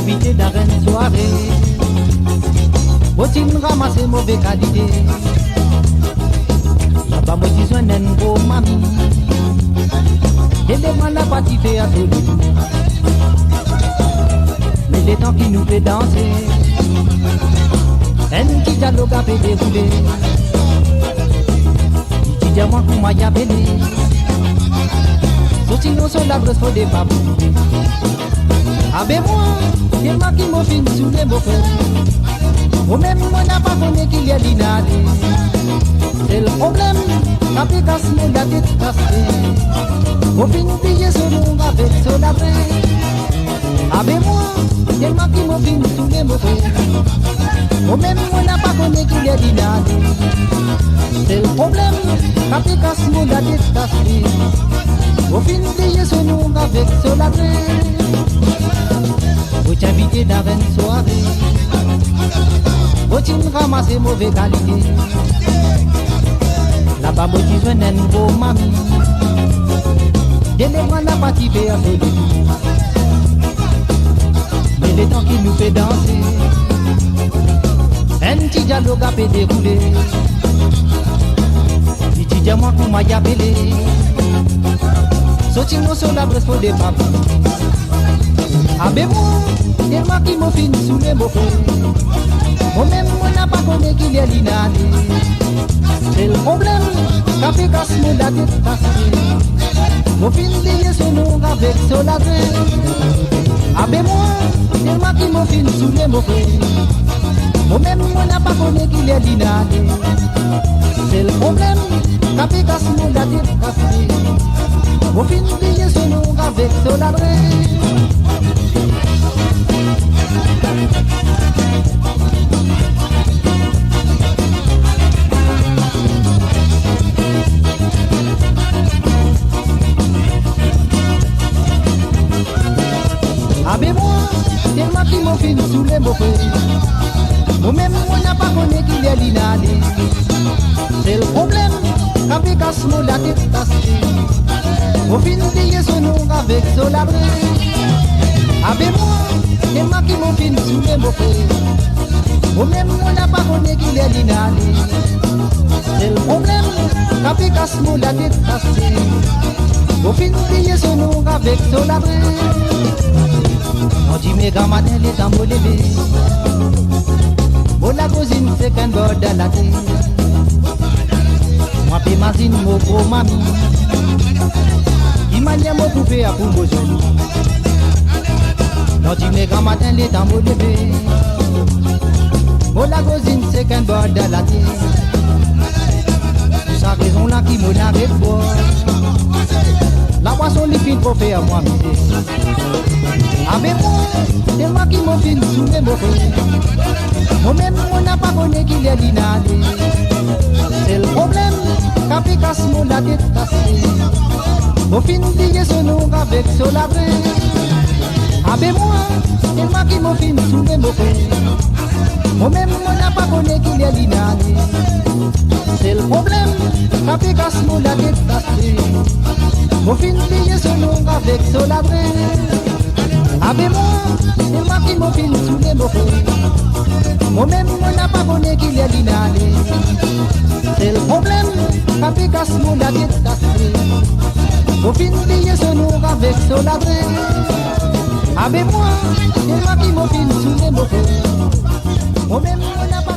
invité dans une soirée. Bottine ramassée mauvaise qualité. Là-bas, moi, je suis un beau mamie. Et les mains la partie fait à tout le monde. Mais les temps qui nous fait danser, un petit dialogue a fait dérouler. Il dit diamant qu'on m'a appelé. Sorti nous sur la brosse pour des babous. Avec moi, il m'a qui m'a fin sous les mots. Ou même moi n'a pas connu qu'il y a l'inadé. C'est le problème, la pécasse me l'a détassé. Au fin payé son nom avec son après. Avec moi, il m'a qui m'a fin sous les mots. Ou même moi n'a pas connu qu'il y a l'inadé. C'est le problème, la pécasse me l'a détassé. Au fin payé son nom avec son après. Vous t'invitez dans une soirée. Bottine ramassée mauvaise qualité. Là-bas, bottine jeune un beau mamie. Dès les bras n'a pas tiré à ce début. Mais les temps qui nous fait danser, un petit dialogue a fait dérouler. Il dit diamant qu'on m'a appelé. Sorti-nous sur la brosse pour des babous. Avec moi, il m'a qui m'a fini sous les mots. Moi-même, moi n'a pas connu qu'il y a l'inadé. C'est le problème, qu'a fait casse mon la tête cassée. Mon fin lié son nom avec son lagré. Avec moi, il m'a qui m'a fini sous les mots. Moi-même, moi n'a pas connu qu'il y a l'inadé. C'est le problème, qu'a fait casse mon la tête cassée. Mon fin lié son nom avec son lagré. Avec moi, c'est moi qui m'en file sous les mots. Moi-même, moi n'a pas connu qu'il y a l'inadé. C'est le problème, qu'avec casse mon la tête cassée. Au fin de son nom avec son labré. Avec moi, c'est moi qui m'en file sous les mots. Moi-même, moi n'a pas connu qu'il y a l'inadé. C'est le problème, qu'avec casse mon la tête cassée. Au fin de son nom avec son labré. On dit mes gamins les tambours levés. Bon la cousine c'est qu'un bord de la terre. Moi m'imagine mon gros mamie. Imagine mon poupée à pour besoin. On dit mes gamins les tambours levés. Bon la cousine c'est qu'un bord de la terre. Pour sa raison là qui me l'a fait boire. La boisson les filles pour faire moi misé. Avec moi, c'est moi qui m'en file sous les mots. Moi-même, on n'a pas connu qu'il y a l'inadé. C'est le problème, qu'a fait casse mon la tête cassée. Au fin de son nom avec son labré. Avec moi, c'est moi qui m'en file sous les mots. Moi-même, on n'a pas connu qu'il y a l'inadé. C'est le problème, qu'a fait casse mon la tête cassée. Au fin de son nom avec son labré. Avec moi, c'est moi qui m'en file sous les mots. Moi-même, on n'a pas connu qu'il y a l'inadé. C'est le problème, qu'a fait casse mon la tête cassée. Au fin de son nom avec son labré. Avec moi, c'est moi qui m'en file sous les mots. Moi-même, on n'a pas